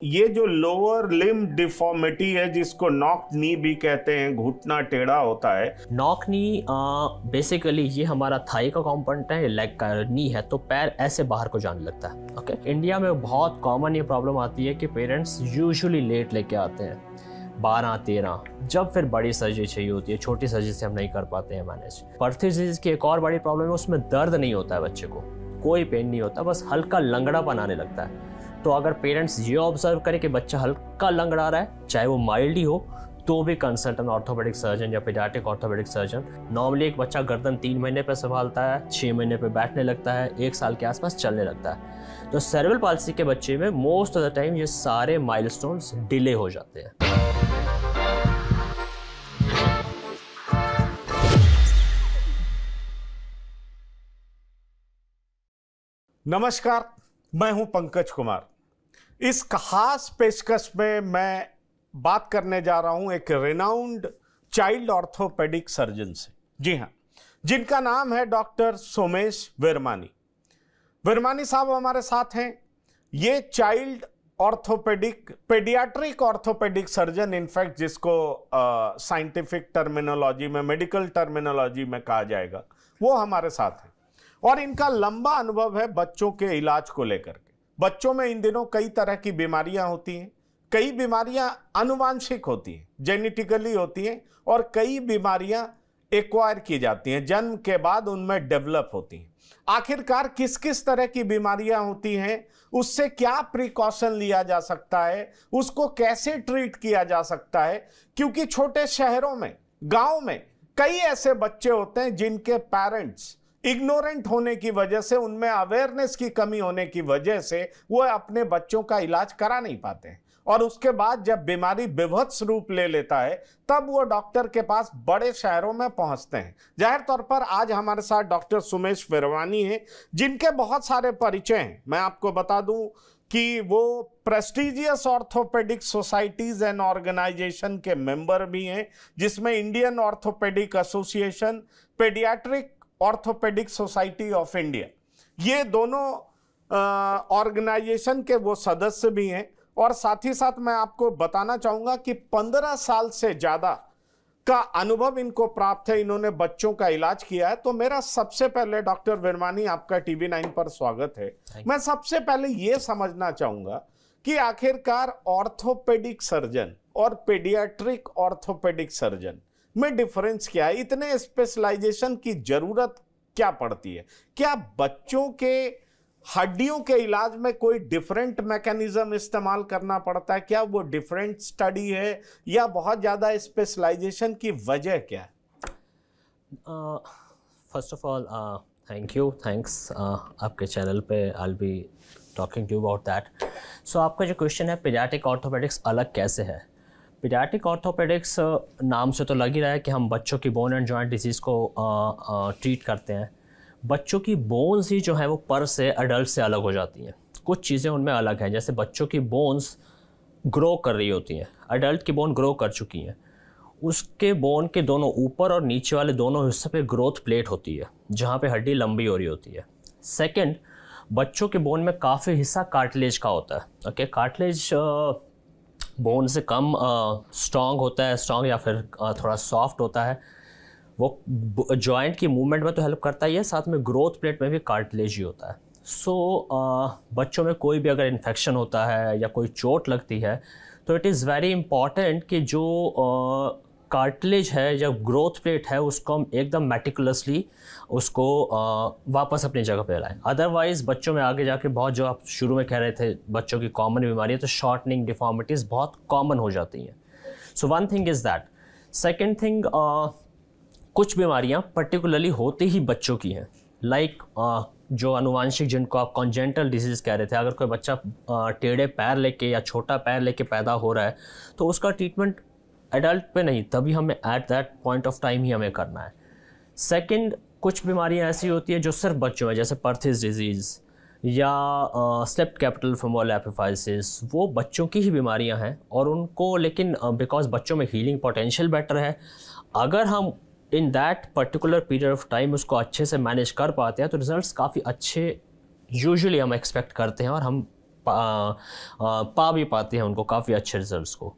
ये जो lower limb deformity है जिसको नॉक नी भी कहते हैं, घुटना टेढ़ा होता है। नॉक नी बेसिकली ये हमारा थाई का कंपोनेंट है, लेग का नी है, तो पैर ऐसे बाहर को जाने लगता है। ओके, इंडिया में बहुत कॉमन ये प्रॉब्लम आती है कि पेरेंट्स यूजुअली लेट लेके आते हैं 12-13, जब फिर बड़ी सर्जरी चाहिए होती है, छोटी सर्जरी से हम नहीं कर पाते हैं मैनेज। पर्थी डिजीज की एक और बड़ी प्रॉब्लम है, उसमें दर्द नहीं होता है, बच्चे को कोई पेन नहीं होता, बस हल्का लंगड़ापन आने लगता है। तो अगर पेरेंट्स ये ऑब्जर्व करें कि बच्चा हल्का लंगड़ा रहा है, चाहे वो माइल्ड ही हो, तो भी कंसल्ट एन ऑर्थोपेडिक सर्जन या पीडियाट्रिक ऑर्थोपेडिक सर्जन। नॉर्मली एक बच्चा गर्दन 3 महीने पे संभालता है, 6 महीने पे बैठने लगता है, 1 साल के आसपास चलने लगता है। तो सेरेब्रल पाल्सी के बच्चे में मोस्ट ऑफ द टाइम ये सारे माइलस्टोन्स डिले हो जाते हैं। नमस्कार, मैं हूं पंकज कुमार। इस खास पेशकश में मैं बात करने जा रहा हूं एक रेनाउंड चाइल्ड ऑर्थोपेडिक सर्जन से। जी हां, जिनका नाम है डॉक्टर सोमेश वर्मानी। वर्मानी साहब हमारे साथ हैं। ये child orthopaedic, paediatric orthopaedic surgeon, in fact जिसको साइंटिफिक टर्मिनोलॉजी में, मेडिकल टर्मिनोलॉजी में कहा जाएगा, वो हमारे साथ हैं। और इनका लंबा अनुभव है बच्चों के इलाज को लेकर के। बच्चों में इन दिनों कई तरह की बीमारियां होती हैं, कई बीमारियां आनुवांशिक होती हैं, जेनेटिकली होती हैं, और कई बीमारियां एक्वायर की जाती हैं, जन्म के बाद उनमें डेवलप होती हैं। आखिरकार किस किस तरह की बीमारियां होती हैं, उससे क्या प्रिकॉशन लिया जा सकता है, उसको कैसे ट्रीट किया जा सकता है, क्योंकि छोटे शहरों में, गांव में कई ऐसे बच्चे होते हैं जिनके पेरेंट्स इग्नोरेंट होने की वजह से, उनमें अवेयरनेस की कमी होने की वजह से वो अपने बच्चों का इलाज करा नहीं पाते हैं, और उसके बाद जब बीमारी विभत्स रूप ले लेता है तब वो डॉक्टर के पास बड़े शहरों में पहुंचते हैं। जाहिर तौर पर आज हमारे साथ डॉक्टर सोमेश वर्मानी हैं, जिनके बहुत सारे परिचय हैं। मैं आपको बता दूं कि वो prestigious orthopaedic societies and organisation के मेंबर भी हैं, जिसमें Indian Orthopaedic Association, Paediatric Orthopaedic Society of India, ये दोनों ऑर्गेनाइजेशन के वो सदस्य भी हैं। और साथ ही साथ मैं आपको बताना चाहूंगा कि 15 साल से ज्यादा का अनुभव इनको प्राप्त है, इन्होंने बच्चों का इलाज किया है। तो मेरा सबसे पहले डॉक्टर वर्मानी, आपका TV9 पर स्वागत है। मैं सबसे पहले ये समझना चाहूंगा कि आखिरकार ऑर्थोपेडिक सर्जन और पेडियाट्रिक ऑर्थोपेडिक सर्जन में डिफरेंस क्या है? इतने स्पेशलाइजेशन की जरूरत क्या पड़ती है? क्या बच्चों के हड्डियों के इलाज में कोई डिफरेंट मैकेनिज्म इस्तेमाल करना पड़ता है? क्या वो डिफरेंट स्टडी है, या बहुत ज्यादा स्पेशलाइजेशन की वजह क्या है? फर्स्ट ऑफ ऑल थैंक्स आपके चैनल पे I will be talking to you about that. So आपका जो क्वेश्चन है, पीडियाट्रिक ऑर्थोपेडिक्स अलग कैसे है? पीडियाट्रिक ऑर्थोपेडिक्स नाम से तो लग ही रहा है कि हम बच्चों की बोन एंड जॉइंट डिजीज़ को ट्रीट करते हैं। बच्चों की बोन्स ही जो है वो पर से अडल्ट से अलग हो जाती हैं। कुछ चीज़ें उनमें अलग हैं, जैसे बच्चों की बोन्स ग्रो कर रही होती हैं, अडल्ट की बोन ग्रो कर चुकी हैं, उसके बोन के दोनों ऊपर और नीचे वाले दोनों हिस्से पे ग्रोथ प्लेट होती है, जहाँ पे हड्डी लंबी हो रही होती है। सेकेंड, बच्चों के बोन में काफ़ी हिस्सा कार्टिलेज का होता है। ओके, कार्टिलेज बोन से कम स्ट्रॉन्ग होता है, स्ट्रॉन्ग या फिर थोड़ा सॉफ्ट होता है। वो जॉइंट की मूवमेंट में तो हेल्प करता ही है, साथ में ग्रोथ प्लेट में भी कार्टिलेज ही होता है। सो बच्चों में कोई भी अगर इन्फेक्शन होता है या कोई चोट लगती है, तो इट इज़ वेरी इम्पॉर्टेंट कि जो कार्टिलेज है या ग्रोथ प्लेट है उसको हम एकदम मेटिकुलसली उसको वापस अपनी जगह पे लाएं। अदरवाइज़ बच्चों में आगे जाके बहुत, जो आप शुरू में कह रहे थे बच्चों की कॉमन बीमारी है, तो शॉर्टनिंग, डिफॉर्मिटीज़ बहुत कॉमन हो जाती हैं। So one thing is that. Second thing, कुछ बीमारियां पर्टिकुलरली होती ही बच्चों की हैं, लाइक जो अनुवांशिक, जिनको आप कॉन्जेंटल डिजीज़ कह रहे थे। अगर कोई बच्चा टेढ़े पैर लेके या छोटा पैर लेके पैदा हो रहा है, तो उसका ट्रीटमेंट एडल्ट पे नहीं, तभी हमें at that point of time ही हमें करना है। सेकंड, कुछ बीमारियां ऐसी होती हैं जो सिर्फ बच्चों में, जैसे पर्थीज डिजीज़ या स्लेप्ट कैपिटल फेमोरल एपिफाइसिस, वो बच्चों की ही बीमारियां हैं। और उनको, लेकिन बिकॉज बच्चों में हीलिंग पोटेंशियल बेटर है, अगर हम in that particular period of time उसको अच्छे से मैनेज कर पाते हैं, तो रिजल्ट्स काफ़ी अच्छे यूजुअली हम एक्सपेक्ट करते हैं, और हम पा भी पाते हैं उनको काफ़ी अच्छे रिजल्ट्स को।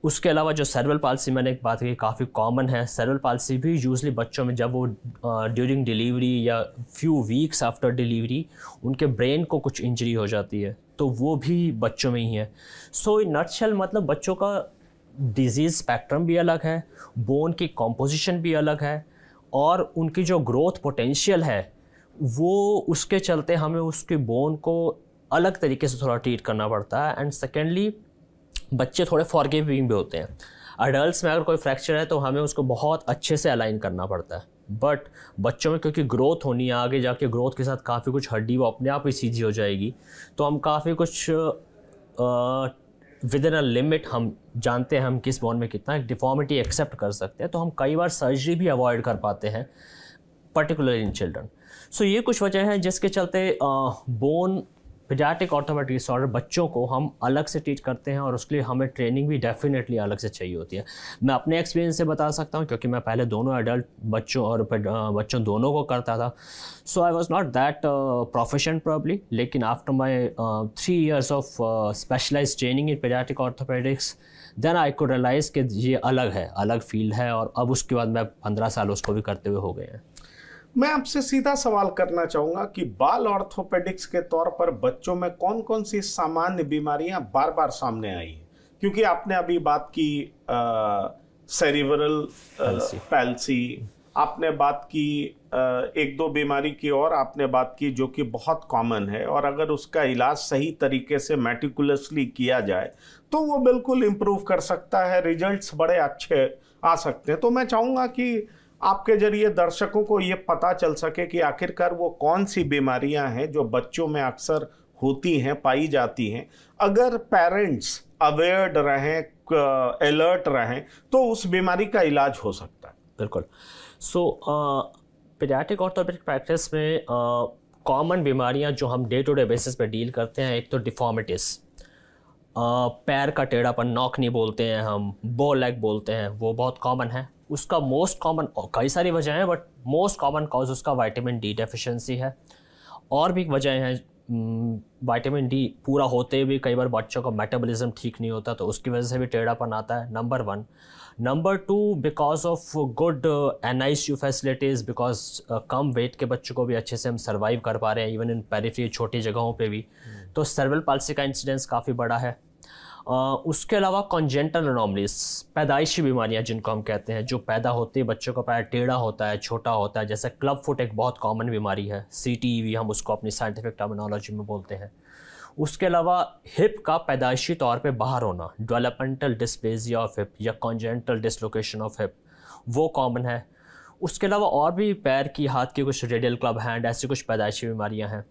उसके अलावा जो सेरेब्रल पाल्सी मैंने एक बात की काफ़ी कॉमन है। सेरेब्रल पाल्सी भी यूजली बच्चों में जब वो ड्यूरिंग डिलीवरी या फ्यू वीक्स आफ्टर डिलीवरी उनके ब्रेन को कुछ इंजरी हो जाती है, तो वो भी बच्चों में ही है। इन नटशेल मतलब बच्चों का डिजीज़ स्पेक्ट्रम भी अलग है, बोन की कॉम्पोजिशन भी अलग है, और उनकी जो ग्रोथ पोटेंशियल है वो उसके चलते हमें उसके बोन को अलग तरीके से थोड़ा ट्रीट करना पड़ता है। एंड सेकेंडली बच्चे थोड़े फॉरगिविंग भी होते हैं। अडल्ट्स में अगर कोई फ्रैक्चर है तो हमें उसको बहुत अच्छे से अलाइन करना पड़ता है, बट बच्चों में क्योंकि ग्रोथ होनी है, आगे जाके ग्रोथ के साथ काफ़ी कुछ हड्डी वो अपने आप ही सीधी हो जाएगी, तो हम काफ़ी कुछ विद इन अ लिमिट हम जानते हैं हम किस बोन में कितना डिफॉर्मिटी एक्सेप्ट कर सकते हैं, तो हम कई बार सर्जरी भी अवॉइड कर पाते हैं, पर्टिकुलरली इन चिल्ड्रन। ये कुछ वजह हैं जिसके चलते बोन पीडियाट्रिक ऑर्थोपेडिक डिसऑर्डर बच्चों को हम अलग से ट्रीट करते हैं, और उसके लिए हमें ट्रेनिंग भी डेफिनेटली अलग से चाहिए होती है। मैं अपने एक्सपीरियंस से बता सकता हूँ क्योंकि मैं पहले दोनों एडल्ट बच्चों और बच्चों दोनों को करता था। I was not that professional probably, लेकिन after my 3 years of specialise training in paediatric orthopaedics then I could realise कि ये अलग है, अलग फील्ड है, और अब उसके बाद मैं 15 साल उसको भी करते हुए हो गए हैं। मैं आपसे सीधा सवाल करना चाहूंगा कि बाल ऑर्थोपेडिक्स के तौर पर बच्चों में कौन कौन सी सामान्य बीमारियां बार बार सामने आई हैं? क्योंकि आपने अभी बात की सेरिब्रल पैल्सी, आपने बात की एक दो बीमारी की, और आपने बात की जो कि बहुत कॉमन है, और अगर उसका इलाज सही तरीके से मेटिकुलसली किया जाए तो वो बिल्कुल इम्प्रूव कर सकता है, रिजल्ट्स बड़े अच्छे आ सकते हैं। तो मैं चाहूँगा कि आपके जरिए दर्शकों को ये पता चल सके कि आखिरकार वो कौन सी बीमारियां हैं जो बच्चों में अक्सर होती हैं, पाई जाती हैं। अगर पेरेंट्स अवेयर्ड रहें, अलर्ट रहें, तो उस बीमारी का इलाज हो सकता है। बिल्कुल। पीडियाट्रिक ऑर्थोपेडिक प्रैक्टिस में कॉमन बीमारियां जो हम डे टू डे बेसिस पे डील करते हैं, एक तो डिफॉर्मिटीज़, पैर का टेढ़ापन, नॉक नी बोलते हैं हम, बो लेग बोलते हैं, वो बहुत कॉमन है। उसका मोस्ट कॉमन, कई सारी वजह हैं बट मोस्ट कॉमन कॉज उसका विटामिन डी डेफिशिएंसी है। और भी वजह हैं, विटामिन डी पूरा होते भी कई बार बच्चों का मेटाबॉलिज्म ठीक नहीं होता, तो उसकी वजह से भी टेढ़ापन आता है, number 1। Number 2, because of good NICU facilities, because कम वेट के बच्चों को भी अच्छे से हम सर्वाइव कर पा रहे हैं इवन इन पेरिफेरी छोटी जगहों पे भी, तो सेरेब्रल पाल्सी का इंसिडेंस काफ़ी बड़ा है। उसके अलावा कॉन्जेंटल एनोमलीज, पैदाइशी बीमारियां जिनको हम कहते हैं, जो पैदा होते ही बच्चों का पैर टेढ़ा होता है, छोटा होता है, जैसे क्लब फुट एक बहुत कॉमन बीमारी है, CTEV हम उसको अपनी साइंटिफिक टर्मिनोलॉजी में बोलते हैं। उसके अलावा हिप का पैदाइशी तौर पे बाहर होना, डेवलपमेंटल डिस्प्लेजिया ऑफ हिप या कॉन्जेंटल डिसलोकेशन ऑफ हिप, वो कॉमन है। उसके अलावा और भी पैर की, हाथ की कुछ रेडियल क्लब हैंड, ऐसी कुछ पैदाइशी बीमारियाँ हैं।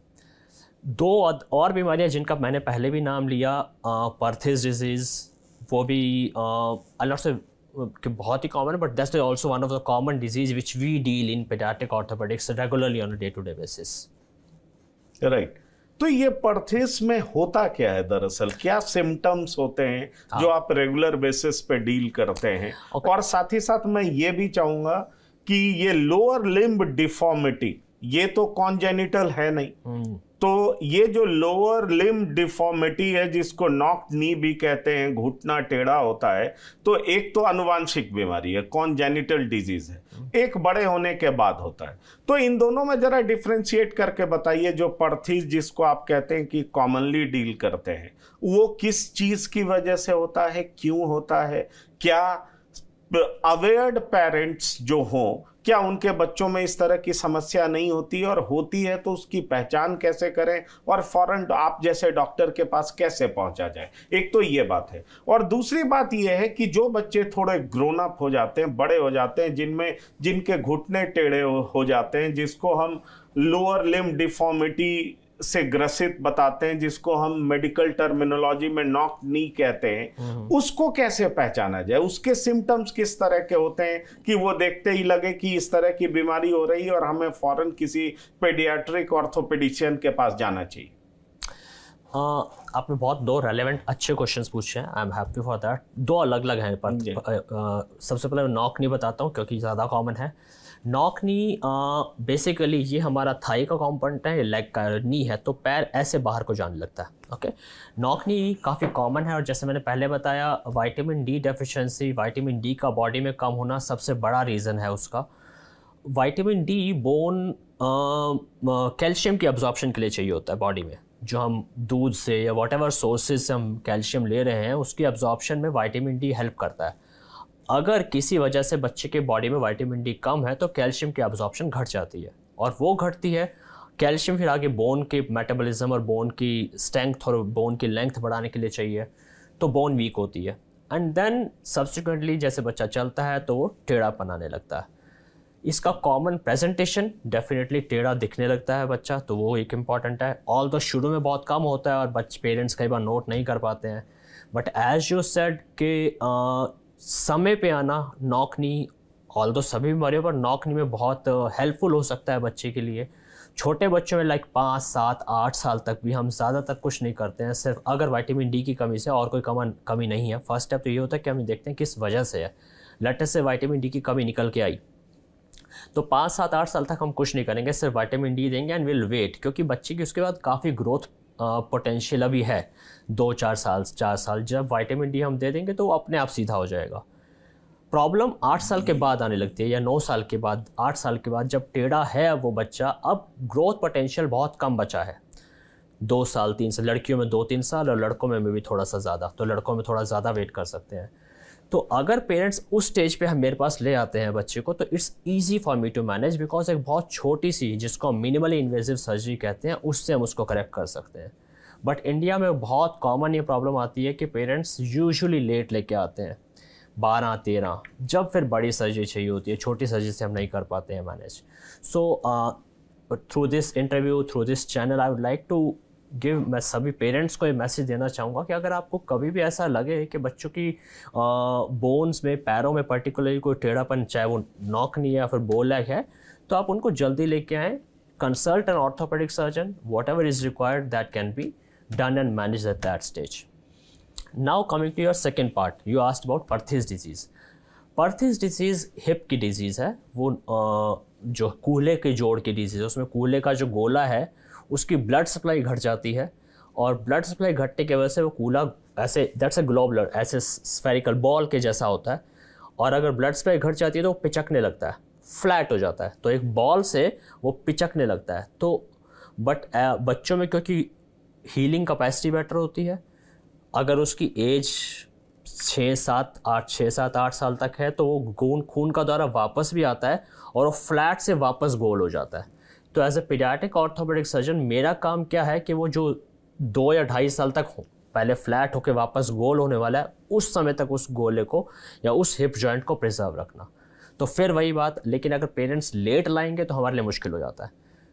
2 और बीमारियां जिनका मैंने पहले भी नाम लिया, पर्थेस डिजीज़, वो भी अल्लाह से कि बहुत ही कॉमन है, but that's also one of the common disease which we deal in paediatric orthopaedics regularly on a day to day basis. Right. तो ये पर्थेस में होता क्या है दरअसल, क्या सिम्टम्स होते हैं जो आप रेगुलर बेसिस पे डील करते हैं? और साथ ही साथ मैं ये भी चाहूंगा कि ये लोअर लिम्ब डिफॉर्मिटी, ये तो कॉन्जेनिटल है नहीं, तो ये जो लोअर लिम्ब डिफॉर्मिटी है जिसको नॉक नी भी कहते हैं, घुटना टेढ़ा होता है, तो एक तो आनुवांशिक बीमारी है, कॉन्जेनिटल डिजीज है, एक बड़े होने के बाद होता है। तो इन दोनों में जरा डिफ्रेंशिएट करके बताइए, जो पर्थीज जिसको आप कहते हैं कि कॉमनली डील करते हैं, वो किस चीज की वजह से होता है, क्यों होता है, क्या अवेयर्ड पेरेंट्स जो हों, क्या उनके बच्चों में इस तरह की समस्या नहीं होती, और होती है तो उसकी पहचान कैसे करें और फौरन आप जैसे डॉक्टर के पास कैसे पहुंचा जाए? एक तो ये बात है। और दूसरी बात ये है कि जो बच्चे थोड़े ग्रोन अप हो जाते हैं, बड़े हो जाते हैं, जिनके घुटने टेढ़े हो जाते हैं, जिसको हम लोअर लिम्ब डिफॉर्मिटी से ग्रसित बताते हैं, जिसको हम मेडिकल टर्मिनोलॉजी में नॉक नी कहते हैं, उसको कैसे पहचाना जाए? उसके सिम्टम्स किस तरह के होते हैं कि वो देखते ही लगे कि इस तरह की बीमारी हो रही है और हमें फौरन किसी पेडियाट्रिक ऑर्थोपेडिशियन के पास जाना चाहिए? आपने बहुत दो रेलेवेंट अच्छे क्वेश्चंस पूछे हैं, I am happy for that. दो अलग अलग हैं पर सबसे पहले नॉक नी बताता हूँ क्योंकि ज़्यादा कॉमन है। नॉक नी बेसिकली ये हमारा थाई का कॉम्पोनेंट है, लेग का नी है, तो पैर ऐसे बाहर को जाने लगता है। ओके, नॉक नी काफ़ी कॉमन है और जैसे मैंने पहले बताया vitamin D deficiency, vitamin D का बॉडी में कम होना सबसे बड़ा रीज़न है उसका। विटामिन डी बोन कैल्शियम की अब्जॉर्प्शन के लिए चाहिए होता है बॉडी में, जो हम दूध से या वॉट एवर सोर्सेज से हम कैल्शियम ले रहे हैं उसकी अब्जॉर्प्शन में विटामिन डी हेल्प करता है। अगर किसी वजह से बच्चे के बॉडी में विटामिन डी कम है तो कैल्शियम की अब्जॉर्प्शन घट जाती है, और वो घटती है कैल्शियम फिर आगे बोन के मेटाबॉलिज्म और बोन की स्ट्रेंथ और बोन की लेंथ बढ़ाने के लिए चाहिए, तो बोन वीक होती है। एंड देन सब्सिक्वेंटली जैसे बच्चा चलता है तो वो टेढ़ापन आने लगता है। इसका कॉमन प्रेजेंटेशन डेफिनेटली टेढ़ा दिखने लगता है बच्चा, तो वो एक इम्पॉर्टेंट है। ऑल तो शुरू में बहुत कम होता है और बच्चे पेरेंट्स कई बार नोट नहीं कर पाते हैं, बट एज यू सेड कि समय पे आना नॉक नी, ऑल दो सभी बीमारियों पर नॉक नी में बहुत हेल्पफुल हो सकता है बच्चे के लिए। छोटे बच्चों में लाइक 5, 7, 8 साल तक भी हम ज़्यादातर कुछ नहीं करते हैं, सिर्फ अगर विटामिन डी की कमी से और कोई कमी नहीं है। फर्स्ट स्टेप तो ये होता है कि हम देखते हैं किस वजह से है। लेट्स से विटामिन डी की कमी निकल के आई तो 5, 7, 8 साल तक हम कुछ नहीं करेंगे, सिर्फ विटामिन डी देंगे एंड विल वेट, क्योंकि बच्चे की उसके बाद काफ़ी ग्रोथ पोटेंशियल अभी है 2-4 साल 4 साल। जब विटामिन डी हम दे देंगे तो वो अपने आप सीधा हो जाएगा। प्रॉब्लम 8 साल के बाद आने लगती है या 9 साल के बाद, 8 साल के बाद जब टेढ़ा है वो बच्चा, अब ग्रोथ पोटेंशियल बहुत कम बचा है, 2 साल 3 साल, लड़कियों में 2-3 साल और लड़कों में भी थोड़ा सा ज़्यादा, तो लड़कों में थोड़ा ज़्यादा वेट कर सकते हैं। तो अगर पेरेंट्स उस स्टेज पे हम मेरे पास ले आते हैं बच्चे को, तो it's easy for me to manage, because एक बहुत छोटी सी जिसको हम मिनिमली इन्वेजिव सर्जरी कहते हैं उससे हम उसको करेक्ट कर सकते हैं। बट इंडिया में बहुत कॉमन ये प्रॉब्लम आती है कि पेरेंट्स यूजुअली लेट लेके आते हैं 12-13, जब फिर बड़ी सर्जरी चाहिए होती है, छोटी सर्जरी से हम नहीं कर पाते हैं manage. So through this interview, through this channel I would like to मैं सभी पेरेंट्स को ये मैसेज देना चाहूँगा कि अगर आपको कभी भी ऐसा लगे कि बच्चों की बोन्स में, पैरों में पर्टिकुलरली कोई टेढ़ापन, चाहे वो नॉक नी या फिर बो लैग है, तो आप उनको जल्दी लेके आएँ, consult an orthopaedic surgeon, whatever is required that can be done and manage at that stage. Now coming to your second part, you asked about Perthes disease. Perthes disease hip की disease है, वो जो कूल्हे के जोड़ की disease है, उसमें कूल्हे का जो गोला है उसकी ब्लड सप्लाई घट जाती है, और ब्लड सप्लाई घटने की वजह से वो कूला ऐसे, दैट्स अ ग्लोबुलर, ऐसे स्फेरिकल बॉल के जैसा होता है, और अगर ब्लड सप्लाई घट जाती है तो वो पिचकने लगता है, फ्लैट हो जाता है, तो एक बॉल से वो पिचकने लगता है। तो बट बच्चों में क्योंकि हीलिंग कैपेसिटी बेटर होती है, अगर उसकी एज 6-7-8 साल तक है तो वो खून का दौरा वापस भी आता है और वो फ्लैट से वापस गोल हो जाता है। तो as a paediatric orthopaedic surgeon मेरा काम क्या है कि वो जो 2 या 2.5 साल तक हो, पहले फ्लैट होकर वापस गोल होने वाला है, उस समय तक उस गोले को या उस हिप जॉइंट को प्रिजर्व रखना। तो फिर वही बात, लेकिन अगर पेरेंट्स लेट लाएंगे तो हमारे लिए मुश्किल हो जाता है।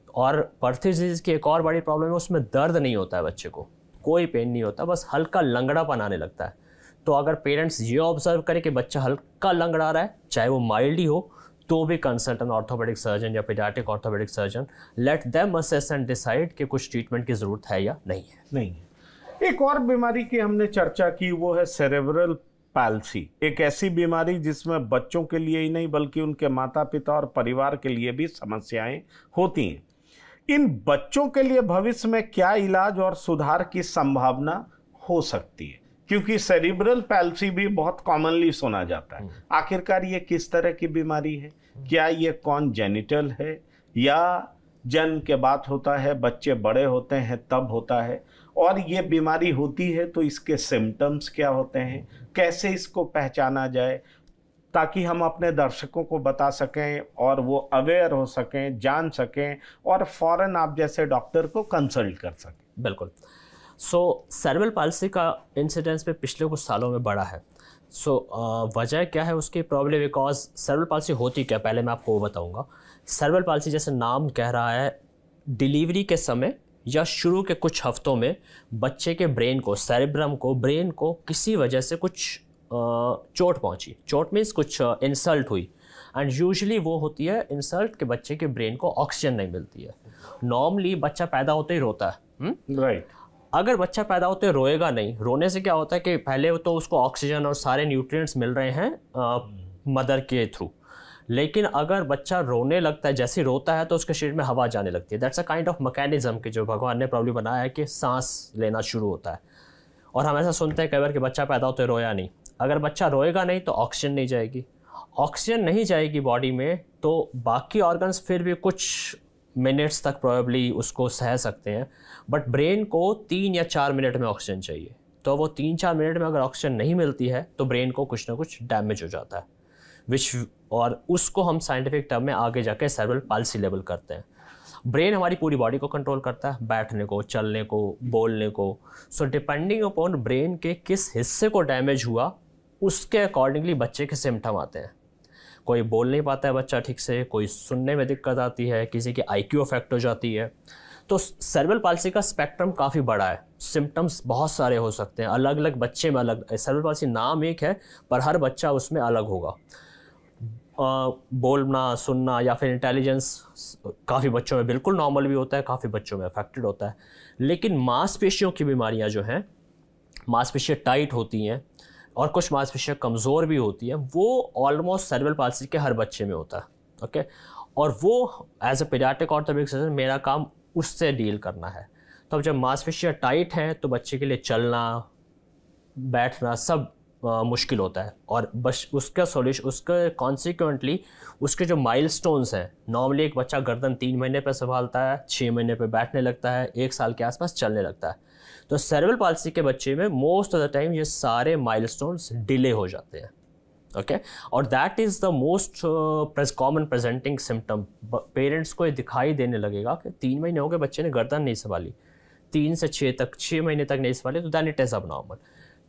और पर्थिस डिजीज़ की एक और बड़ी प्रॉब्लम है, उसमें दर्द नहीं होता है बच्चे को, कोई पेन नहीं होता, बस हल्का लंगड़ापन आने लगता है। तो अगर पेरेंट्स ये ऑब्जर्व करें कि बच्चा हल्का लंगड़ा रहा है, चाहे वो माइल्ड ही हो, तो भी कंसल्ट एन ऑर्थोपेडिक सर्जन या paediatric orthopaedic surgeon, let them assess and decide कि कुछ ट्रीटमेंट की ज़रूरत है या नहीं है। एक और बीमारी की हमने चर्चा की, वो है सेरेब्रल पैल्सी, एक ऐसी बीमारी जिसमें बच्चों के लिए ही नहीं बल्कि उनके माता पिता और परिवार के लिए भी समस्याएं होती हैं। इन बच्चों के लिए भविष्य में क्या इलाज और सुधार की संभावना हो सकती है, क्योंकि सेरिब्रल पैल्सी भी बहुत कॉमनली सुना जाता है। आखिरकार ये किस तरह की बीमारी है? क्या ये कॉन्जेनिटल है या जन्म के बाद होता है, बच्चे बड़े होते हैं तब होता है? और ये बीमारी होती है तो इसके सिम्टम्स क्या होते हैं, कैसे इसको पहचाना जाए, ताकि हम अपने दर्शकों को बता सकें और वो अवेयर हो सकें, जान सकें और फौरन आप जैसे डॉक्टर को कंसल्ट कर सकें। बिल्कुल। सो सेरेब्रल पाल्सी का इंसिडेंस पे पिछले कुछ सालों में बढ़ा है। वजह क्या है उसकी? प्रॉब्लम बिकॉज सेरेब्रल पाल्सी होती क्या, पहले मैं आपको वो बताऊंगा। सेरेब्रल पाल्सी जैसे नाम कह रहा है, डिलीवरी के समय या शुरू के कुछ हफ्तों में बच्चे के ब्रेन को, सेरेब्रम को, ब्रेन को किसी वजह से कुछ चोट पहुंची। चोट मीन्स कुछ इंसल्ट हुई, एंड यूजुअली वो होती है इंसल्ट के बच्चे के ब्रेन को ऑक्सीजन नहीं मिलती है। नॉर्मली बच्चा पैदा होते ही रोता है, राइट। अगर बच्चा पैदा होते रोएगा नहीं, रोने से क्या होता है कि पहले तो उसको ऑक्सीजन और सारे न्यूट्रिएंट्स मिल रहे हैं मदर के थ्रू, लेकिन अगर बच्चा रोने लगता है, जैसे रोता है तो उसके शरीर में हवा जाने लगती है। That's a kind of mechanism कि जो भगवान ने प्रॉब्लम बनाया है कि सांस लेना शुरू होता है। और हम ऐसा सुनते हैं कई बार कि बच्चा पैदा होते रोया नहीं। अगर बच्चा रोएगा नहीं तो ऑक्सीजन नहीं जाएगी, ऑक्सीजन नहीं जाएगी बॉडी में तो बाकी ऑर्गन्स फिर भी कुछ मिनट्स तक प्रोबेबली उसको सह सकते हैं, बट ब्रेन को 3 या 4 मिनट में ऑक्सीजन चाहिए। तो वो 3-4 मिनट में अगर ऑक्सीजन नहीं मिलती है तो ब्रेन को कुछ ना कुछ डैमेज हो जाता है, और उसको हम साइंटिफिक टर्म में आगे जाके सेरेब्रल पाल्सी लेवल करते हैं। ब्रेन हमारी पूरी बॉडी को कंट्रोल करता है, बैठने को, चलने को, बोलने को। सो डिपेंडिंग अपॉन ब्रेन के किस हिस्से को डैमेज हुआ उसके अकॉर्डिंगली बच्चे के सिम्टम आते हैं। कोई बोल नहीं पाता है बच्चा ठीक से, कोई सुनने में दिक्कत आती है, किसी की IQ अफेक्ट हो जाती है। तो सेरेब्रल पाल्सी का स्पेक्ट्रम काफ़ी बड़ा है, सिम्टम्स बहुत सारे हो सकते हैं, अलग अलग बच्चे में अलग। सेरेब्रल पाल्सी नाम एक है पर हर बच्चा उसमें अलग होगा। बोलना, सुनना या फिर इंटेलिजेंस काफ़ी बच्चों में बिल्कुल नॉर्मल भी होता है, काफ़ी बच्चों में अफेक्टेड होता है। लेकिन मांसपेशियों की बीमारियां जो हैं, मांसपेशियां टाइट होती हैं और कुछ मांसपेशियां कमज़ोर भी होती हैं, वो ऑलमोस्ट सेरेब्रल पाल्सी के हर बच्चे में होता है। ओके, और वो as a paediatric orthopaedic surgeon मेरा काम उससे डील करना है। तो अब जब मांसपेशियां टाइट हैं तो बच्चे के लिए चलना, बैठना सब मुश्किल होता है, और बस उसका सॉल्यूशन, उसके कॉन्सिक्वेंटली उसके जो माइलस्टोन्स हैं, नॉर्मली एक बच्चा गर्दन 3 महीने पे संभालता है, 6 महीने पे बैठने लगता है, 1 साल के आसपास चलने लगता है। तो सेरेब्रल पाल्सी के बच्चे में मोस्ट ऑफ द टाइम ये सारे माइलस्टोन्स डिले हो जाते हैं। ओके, और that is the most common presenting symptom. Parents को ये दिखाई देने लगेगा कि 3 महीने हो गए बच्चे ने गर्दन नहीं संभाली, 3 से 6 महीने तक नहीं संभाली, तो दैन इट इज़ अब नॉर्मल।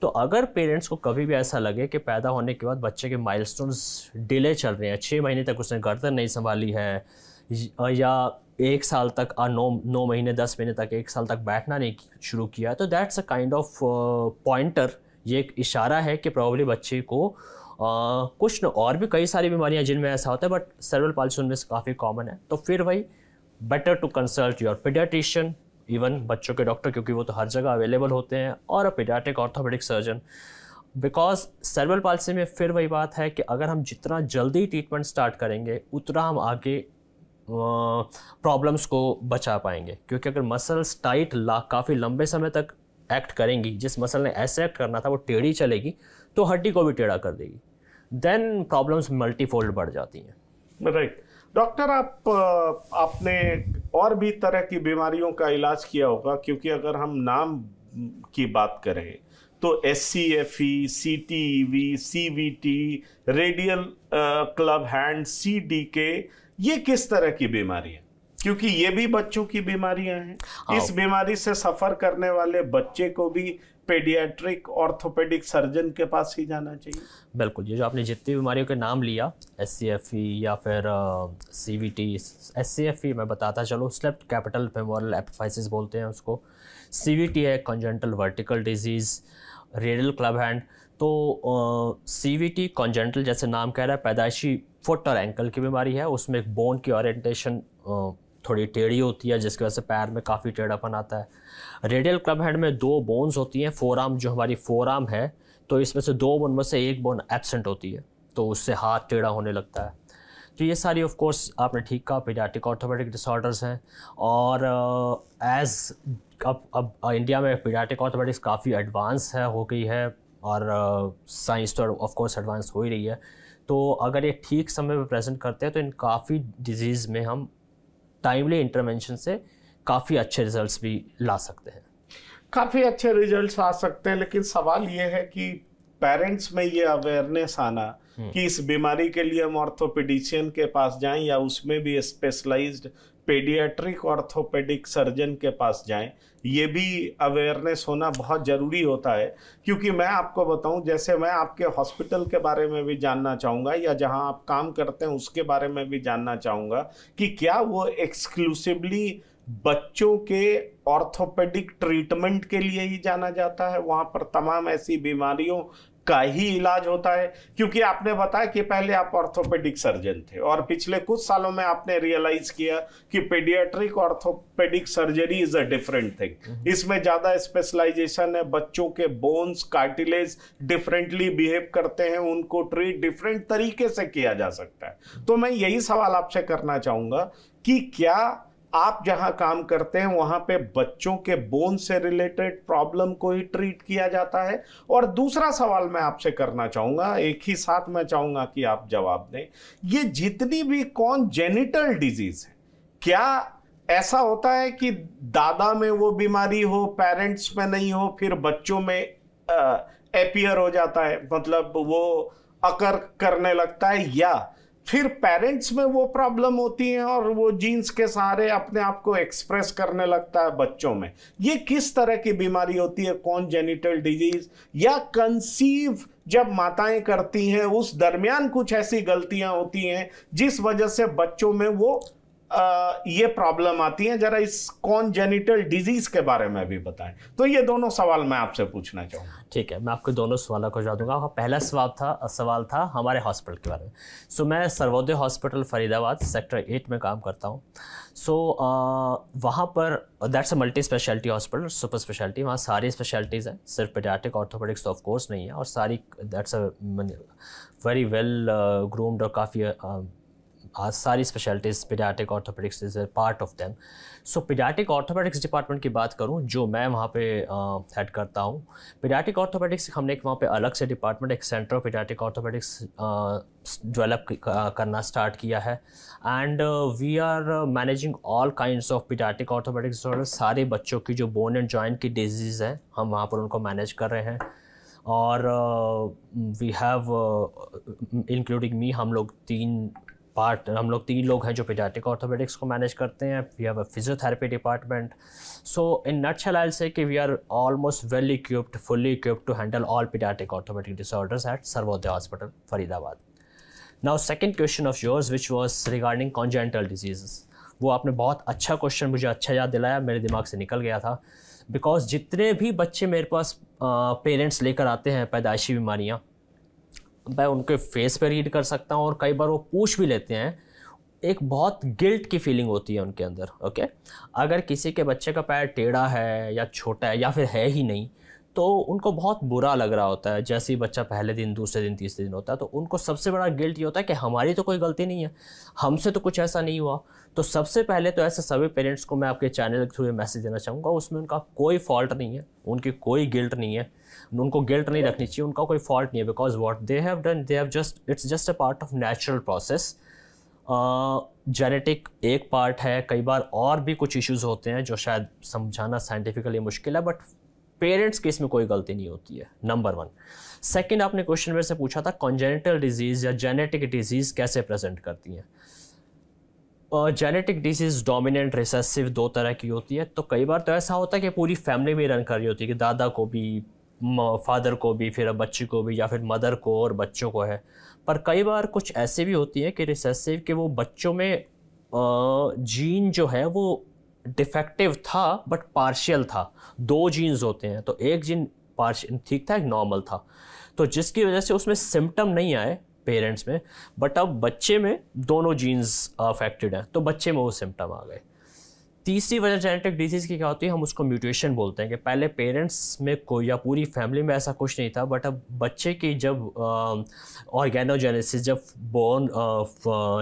तो अगर पेरेंट्स को कभी भी ऐसा लगे कि पैदा होने के बाद बच्चे के माइलस्टोन्स डिले चल रहे हैं, 6 महीने तक उसने गर्दन नहीं संभाली है, या 1 साल तक 9 महीने 10 महीने तक 1 साल तक बैठना नहीं शुरू किया, तो that's a kind of pointer. ये एक इशारा है कि प्रॉब्ली बच्चे को कुछ न, और भी कई सारी बीमारियां जिनमें ऐसा होता है, बट सेरेब्रल पाल्सी उनमें से काफ़ी कॉमन है। तो फिर वही better to consult your paediatrician, even बच्चों के डॉक्टर, क्योंकि वो तो हर जगह अवेलेबल होते हैं, और a paediatric orthopaedic surgeon. Because cerebral palsy में फिर वही बात है कि अगर हम जितना जल्दी ट्रीटमेंट स्टार्ट करेंगे उतना हम आगे प्रॉब्लम्स को बचा पाएंगे। क्योंकि अगर मसल्स टाइट काफ़ी लंबे समय तक एक्ट करेंगी, जिस मसल ने ऐसे एक्ट करना था वो टेढ़ी चलेगी तो हड्डी को भी टेढ़ा कर देगी, देन प्रॉब्लम्स मल्टीफोल्ड बढ़ जाती हैं। राइट डॉक्टर, आपने और भी तरह की बीमारियों का इलाज किया होगा, क्योंकि अगर हम नाम की बात करें तो SCFE, CTEV, CVT, radial club hand, CDK, ये किस तरह की बीमारी है? क्योंकि ये भी बच्चों की बीमारियां हैं। इस बीमारी से सफर करने वाले बच्चे को भी पेडियाट्रिक ऑर्थोपेडिक सर्जन के पास ही जाना चाहिए। बिल्कुल, ये जो आपने जितनी बीमारियों के नाम लिया, SCFE या फिर CVT, SCFE मैं बताता चलो, स्लेप्ट कैपिटल फेमोरल एपिफाइसिस बोलते हैं उसको। CVT है congenital vertical disease, radial club hand. तो CVT कॉन्जेंटल जैसे नाम कह रहा है, पैदाइशी फुट और एंकल की बीमारी है। उसमें एक बोन की ओरिएंटेशन थोड़ी टेढ़ी होती है, जिसकी वजह से पैर में काफ़ी टेढ़ापन आता है। रेडियल क्लब हैंड में 2 बोन्स होती हैं, फोरआर्म, जो हमारी फोरआर्म है, तो इसमें से 2 बोन में से 1 बोन एब्सेंट होती है, तो उससे हाथ टेढ़ा होने लगता है। तो ये सारी ऑफ कोर्स आपने ठीक कहा पीडियाट्रिक ऑर्थोपेडिक डिसऑर्डर्स हैं। और अब इंडिया में पीडियाट्रिक ऑर्थोपेडिक्स काफ़ी एडवांस हो गई है, और साइंस तो ऑफ कोर्स एडवांस हो ही रही है। तो अगर ये ठीक समय पर प्रेजेंट करते हैं तो इन काफ़ी डिजीज़ में हम टाइमली इंटरवेंशन से काफ़ी अच्छे रिजल्ट्स भी ला सकते हैं। काफ़ी अच्छे रिजल्ट्स आ सकते हैं, लेकिन सवाल ये है कि पेरेंट्स में ये अवेयरनेस आना कि इस बीमारी के लिए हम ऑर्थोपेडिशियन के पास जाएं या उसमें भी स्पेशलाइज्ड पेडियाट्रिक ऑर्थोपेडिक सर्जन के पास जाएं, ये भी अवेयरनेस होना बहुत ज़रूरी होता है। क्योंकि मैं आपको बताऊं, जैसे मैं आपके हॉस्पिटल के बारे में भी जानना चाहूँगा, या जहां आप काम करते हैं उसके बारे में भी जानना चाहूँगा कि क्या वो एक्सक्लूसिवली बच्चों के ऑर्थोपेडिक ट्रीटमेंट के लिए ही जाना जाता है, वहाँ पर तमाम ऐसी बीमारियों का ही इलाज होता है? क्योंकि आपने बताया कि पहले आप ऑर्थोपेडिक सर्जन थे और पिछले कुछ सालों में आपने रियलाइज किया कि paediatric orthopaedic surgery is a different thing. इसमें ज्यादा स्पेशलाइजेशन है, बच्चों के बोन्स कार्टिलेज डिफरेंटली बिहेव करते हैं, उनको ट्रीट डिफरेंट तरीके से किया जा सकता है। तो मैं यही सवाल आपसे करना चाहूंगा कि क्या आप जहां काम करते हैं वहां पे बच्चों के बोन से रिलेटेड प्रॉब्लम को ही ट्रीट किया जाता है? और दूसरा सवाल मैं आपसे करना चाहूंगा, एक ही साथ मैं चाहूंगा कि आप जवाब दें, ये जितनी भी कॉन्जेनिटल डिजीज है, क्या ऐसा होता है कि दादा में वो बीमारी हो, पेरेंट्स में नहीं हो, फिर बच्चों में एपियर हो जाता है, मतलब वो अकर करने लगता है, या फिर पेरेंट्स में वो प्रॉब्लम होती है और वो जीन्स के सहारे अपने आप को एक्सप्रेस करने लगता है बच्चों में? ये किस तरह की बीमारी होती है, कॉन्जेनिटल डिजीज, या कंसीव जब माताएं करती हैं उस दरमियान कुछ ऐसी गलतियां होती हैं जिस वजह से बच्चों में वो ये प्रॉब्लम आती है? जरा इस कॉन्जेनिटल डिजीज के बारे में भी बताएं। तो ये दोनों सवाल मैं आपसे पूछना चाहूँगा। ठीक है, मैं आपको दोनों सवालों को जवाब दूंगा। पहला सवाल था हमारे हॉस्पिटल के बारे में। सो मैं सर्वोदय हॉस्पिटल फरीदाबाद सेक्टर 8 में काम करता हूँ। सो वहाँ पर that's a multi speciality hospital, super speciality. वहाँ सारी स्पेशलिटीज़ हैं, सिर्फ पेडियाट्रिक ऑर्थोपेडिक्स ऑफ कोर्स नहीं है, और सारी that's a very well groomed और काफ़ी आज सारी specialities paediatric orthopaedics is a part of them. So paediatric orthopaedics department की बात करूं जो मैं वहाँ पे हेड करता हूं, पेडियाट्रिक ऑर्थोपेडिक्स हमने एक वहाँ पे अलग से डिपार्टमेंट, एक centre of paediatric orthopaedics develop करना स्टार्ट किया है। And we are managing all kinds of paediatric orthopaedics disorders. सारे बच्चों की जो बोन एंड जॉइंट की डिजीज़ हैं हम वहाँ पर उनको मैनेज कर रहे हैं। और वी हैव इंक्लूडिंग मी, हम लोग तीन लोग हैं जो पेडियाट्रिक ऑर्थोपेडिक्स को मैनेज करते हैं। We have a physiotherapy department. So in nutshell I will say कि we are almost well equipped, fully equipped to handle all paediatric orthopaedic disorders at Sarvodaya hospital Faridabad. Now second question of yours which was regarding congenital diseases, वो आपने बहुत अच्छा question मुझे अच्छा याद दिलाया, मेरे दिमाग से निकल गया था। बिकॉज जितने भी बच्चे मेरे पास पेरेंट्स लेकर आते हैं पैदाइशी बीमारियाँ, मैं उनके फेस पे रीड कर सकता हूँ, और कई बार वो पूछ भी लेते हैं। एक बहुत गिल्ट की फीलिंग होती है उनके अंदर। ओके, अगर किसी के बच्चे का पैर टेढ़ा है या छोटा है या फिर है ही नहीं, तो उनको बहुत बुरा लग रहा होता है। जैसे ही बच्चा पहले दिन, दूसरे दिन, तीसरे दिन होता है, तो उनको सबसे बड़ा गिल्ट ये होता है कि हमारी तो कोई गलती नहीं है, हमसे तो कुछ ऐसा नहीं हुआ। तो सबसे पहले तो ऐसे सभी पेरेंट्स को मैं आपके चैनल के थ्रू मैसेज देना चाहूँगा, उसमें उनका कोई फॉल्ट नहीं है, उनकी कोई गिल्ट नहीं है, उनको गिल्ट नहीं रखनी चाहिए, उनका कोई फॉल्ट नहीं है। Because what they have done, they have just, it's just a part of natural process. Genetic एक पार्ट है, कई बार और भी कुछ इश्यूज होते हैं जो शायद समझाना साइंटिफिकली मुश्किल है, बट पेरेंट्स के इसमें कोई गलती नहीं होती है, नंबर 1। सेकंड, आपने क्वेश्चन मेरे से पूछा था कॉन्जेनिटल डिजीज़ या जेनेटिक डिजीज़ कैसे प्रेजेंट करती हैं। जेनेटिक डिजीज़ डोमिनेंट, रिसेसिव, दो तरह की होती है। तो कई बार तो ऐसा होता है कि पूरी फैमिली में रन कर रही होती है, कि दादा को भी, फादर को भी, फिर बच्चे को भी, या फिर मदर को और बच्चों को है। पर कई बार कुछ ऐसे भी होती है कि रिसेसिव के वो बच्चों में जीन जो है वो डिफेक्टिव था बट पार्शियल था। 2 जीन्स होते हैं, तो एक जीन पार्शियल ठीक था, एक नॉर्मल था, तो जिसकी वजह से उसमें सिम्टम नहीं आए पेरेंट्स में, बट अब बच्चे में दोनों जीन्स अफेक्टेड हैं, तो बच्चे में वो सिम्टम आ गए। तीसरी वजह जेनेटिक डिजीज़ की क्या होती है, हम उसको म्यूटेशन बोलते हैं, कि पहले पेरेंट्स में कोई या पूरी फैमिली में ऐसा कुछ नहीं था, बट अब बच्चे की जब ऑर्गेनोजेनेसिस, जब बोन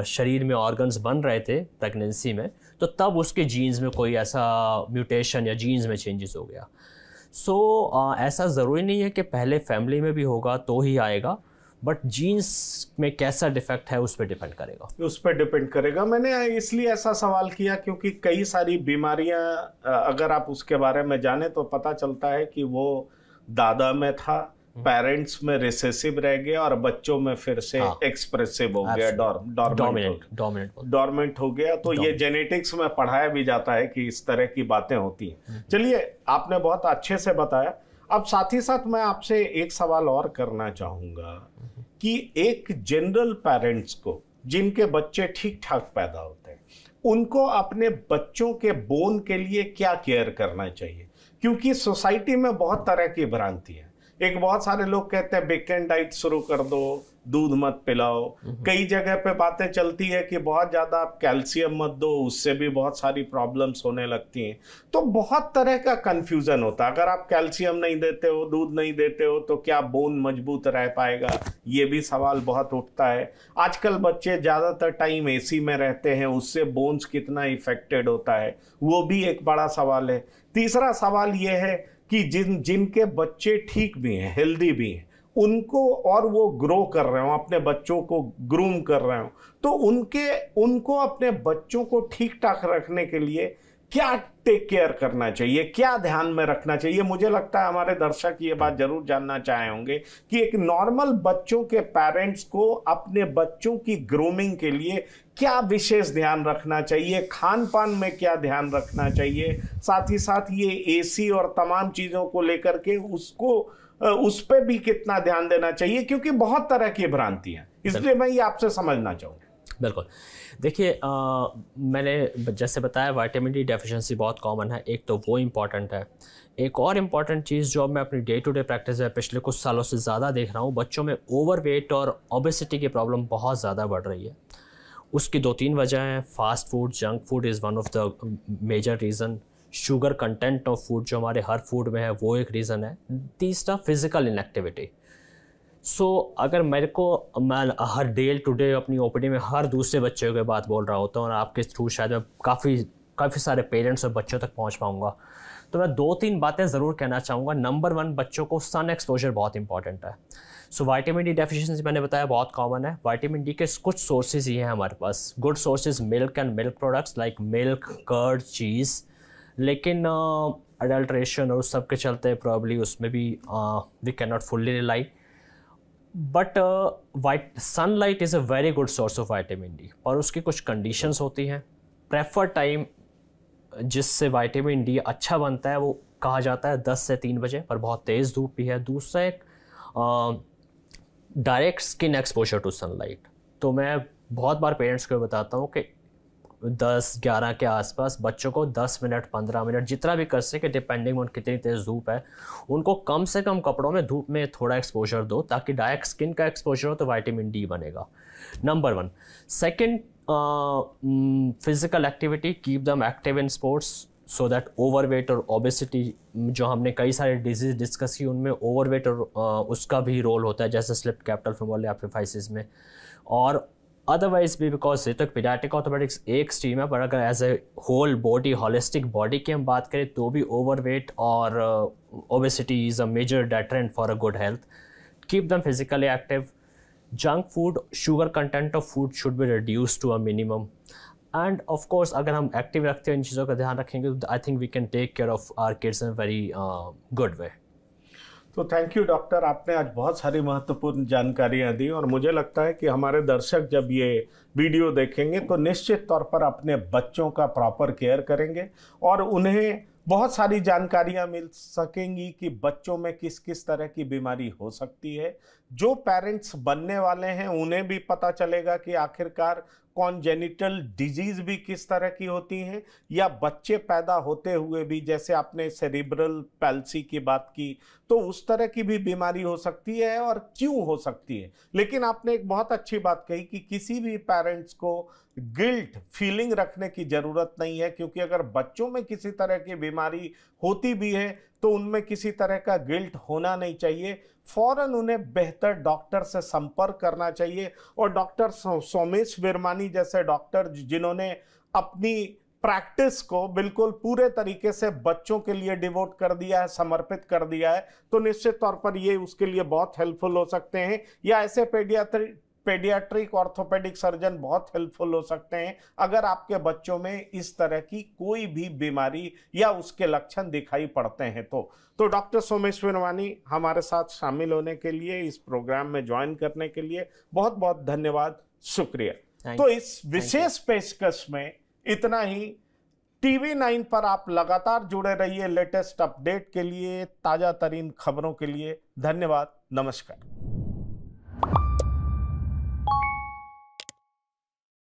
शरीर में ऑर्गन्स बन रहे थे प्रेगनेंसी में, तो तब उसके जीन्स में कोई ऐसा म्यूटेशन या जीन्स में चेंजेस हो गया। सो ऐसा ज़रूरी नहीं है कि पहले फैमिली में भी होगा तो ही आएगा, बट जीन्स में कैसा डिफेक्ट है उस पर डिपेंड करेगा। उस पर डिपेंड करेगा। मैंने इसलिए ऐसा सवाल किया क्योंकि कई सारी बीमारियां अगर आप उसके बारे में जाने तो पता चलता है कि वो दादा में था, पेरेंट्स में रिसेसिव रह गया, और बच्चों में फिर से एक्सप्रेसिव हो गया, डोर्मेंट हो गया। तो ये जेनेटिक्स में पढ़ाया भी जाता है कि इस तरह की बातें होती हैं। चलिए, आपने बहुत अच्छे से बताया। अब साथ ही साथ मैं आपसे एक सवाल और करना चाहूंगा कि एक जनरल पेरेंट्स को जिनके बच्चे ठीक ठाक पैदा होते हैं, उनको अपने बच्चों के बोन के लिए क्या केयर करना चाहिए? क्योंकि सोसाइटी में बहुत तरह की भ्रांति है एक बहुत सारे लोग कहते हैं वीकेंड डाइट शुरू कर दो, दूध मत पिलाओ। कई जगह पे बातें चलती है कि बहुत ज्यादा आप कैल्शियम मत दो, उससे भी बहुत सारी प्रॉब्लम्स होने लगती हैं। तो बहुत तरह का कंफ्यूजन होता है। अगर आप कैल्शियम नहीं देते हो, दूध नहीं देते हो, तो क्या बोन मजबूत रह पाएगा, ये भी सवाल बहुत उठता है। आजकल बच्चे ज्यादातर टाइम एसी में रहते हैं, उससे बोन्स कितना इफेक्टेड होता है, वो भी एक बड़ा सवाल है। तीसरा सवाल ये है कि जिनके बच्चे ठीक भी हैं, हेल्दी भी हैं, उनको, और वो ग्रो कर रहे हो, अपने बच्चों को ग्रूम कर रहे हो, तो उनको अपने बच्चों को ठीक ठाक रखने के लिए क्या टेक केयर करना चाहिए, क्या ध्यान में रखना चाहिए। मुझे लगता है हमारे दर्शक ये बात जरूर जानना चाहे होंगे कि एक नॉर्मल बच्चों के पेरेंट्स को अपने बच्चों की ग्रूमिंग के लिए क्या विशेष ध्यान रखना चाहिए, खान पान में क्या ध्यान रखना चाहिए, साथ ही साथ ये एसी और तमाम चीज़ों को लेकर के उस पर भी कितना ध्यान देना चाहिए, क्योंकि बहुत तरह की भ्रांतियां, इसलिए मैं ये आपसे समझना चाहूँगा। बिल्कुल। देखिए, मैंने जैसे बताया विटामिन डी डेफिशिएंसी बहुत कॉमन है, एक तो वो इम्पॉर्टेंट है। एक और इम्पॉर्टेंट चीज़ जो मैं अपनी डे टू डे प्रैक्टिस में पिछले कुछ सालों से ज़्यादा देख रहा हूँ, बच्चों में ओवरवेट और ओबेसिटी की प्रॉब्लम बहुत ज़्यादा बढ़ रही है। उसकी 2-3 वजह हैं। Fast food, junk food is one of the major reason. Sugar content of food जो हमारे हर फूड में है वो एक रीज़न है। तीसरा फिज़िकल इनएक्टिविटी। अगर मैं हर डे टू डे अपनी ओपीडी में हर दूसरे बच्चे की बात बोल रहा होता हूँ, और आपके थ्रू शायद मैं काफ़ी सारे पेरेंट्स और बच्चों तक पहुँच पाऊँगा, तो मैं 2-3 बातें ज़रूर कहना चाहूँगा। नंबर 1, बच्चों को सन एक्सपोजर बहुत इंपॉर्टेंट है। विटामिन डी डेफिशिएंसी मैंने बताया बहुत कॉमन है। विटामिन डी के कुछ सोर्सेज ही हैं हमारे पास। Good sources milk and milk products like milk, curd, cheese. लेकिन अडल्ट्रेशन और उस सब के चलते प्रॉब्ली उसमें भी we can not fully rely. But sunlight is a very good source of vitamin D, और उसकी कुछ कंडीशंस होती हैं। प्रेफर टाइम जिससे विटामिन डी अच्छा बनता है वो कहा जाता है 10 से 3 बजे, पर बहुत तेज़ धूप भी है। दूसरा एक direct skin exposure to sunlight. तो मैं बहुत बार पेरेंट्स को बताता हूँ कि 10-11 के आसपास बच्चों को 10 मिनट 15 मिनट जितना भी कर सके, डिपेंडिंग ऑन कितनी तेज़ धूप है, उनको कम से कम कपड़ों में धूप में थोड़ा एक्सपोजर दो, ताकि डायरेक्ट स्किन का एक्सपोजर हो तो विटामिन डी बनेगा। Number 1। Second, physical activity, keep them active in sports, so that overweight और ओबेसिटी जो हमने कई सारे डिजीज डिस्कस की, उनमें ओवरवेट और उसका भी रोल होता है, जैसे स्लिप कैपिटल फीमोरल एपिफाइसिस में, और अदरवाइज भी, बिकॉज ये तो पीडियाट्रिक ऑर्थोपेडिक्स एक स्ट्रीम है, पर अगर as a whole body, holistic body की हम बात करें तो भी ओवरवेट और obesity is a major deterrent for a good health. Keep them physically active. Junk food, sugar content of food should be reduce to a minimum. And of course अगर हम active रखते हैं, इन चीज़ों का ध्यान रखेंगे, तो I think we can take care of our kids in very good way. तो थैंक यू डॉक्टर, आपने आज बहुत सारी महत्वपूर्ण जानकारियां दी, और मुझे लगता है कि हमारे दर्शक जब ये वीडियो देखेंगे तो निश्चित तौर पर अपने बच्चों का प्रॉपर केयर करेंगे, और उन्हें बहुत सारी जानकारियां मिल सकेंगी कि बच्चों में किस किस तरह की बीमारी हो सकती है। जो पेरेंट्स बनने वाले हैं उन्हें भी पता चलेगा कि आखिरकार कॉन्जेनिटल डिजीज भी किस तरह की होती हैं, या बच्चे पैदा होते हुए भी, जैसे आपने सेरिब्रल पैल्सी की बात की, तो उस तरह की भी बीमारी हो सकती है और क्यों हो सकती है। लेकिन आपने एक बहुत अच्छी बात कही कि किसी भी पेरेंट्स को गिल्ट फीलिंग रखने की जरूरत नहीं है, क्योंकि अगर बच्चों में किसी तरह की बीमारी होती भी है तो उनमें किसी तरह का गिल्ट होना नहीं चाहिए। फौरन उन्हें बेहतर डॉक्टर से संपर्क करना चाहिए, और डॉक्टर सोमेश विरमानी जैसे डॉक्टर जिन्होंने अपनी प्रैक्टिस को बिल्कुल पूरे तरीके से बच्चों के लिए डिवोट कर दिया है, समर्पित कर दिया है, तो निश्चित तौर पर ये उसके लिए बहुत हेल्पफुल हो सकते हैं। या ऐसे पेडियाट्रिक ऑर्थोपेडिक सर्जन बहुत हेल्पफुल हो सकते हैं अगर आपके बच्चों में इस तरह की कोई भी बीमारी या उसके लक्षण दिखाई पड़ते हैं। तो डॉक्टर सोमेश विरमानी, हमारे साथ शामिल होने के लिए, इस प्रोग्राम में ज्वाइन करने के लिए बहुत बहुत धन्यवाद, शुक्रिया। तो इस विशेष पेशकश में इतना ही। TV9 पर आप लगातार जुड़े रहिए लेटेस्ट अपडेट के लिए, ताजा तरीन खबरों के लिए। धन्यवाद, नमस्कार।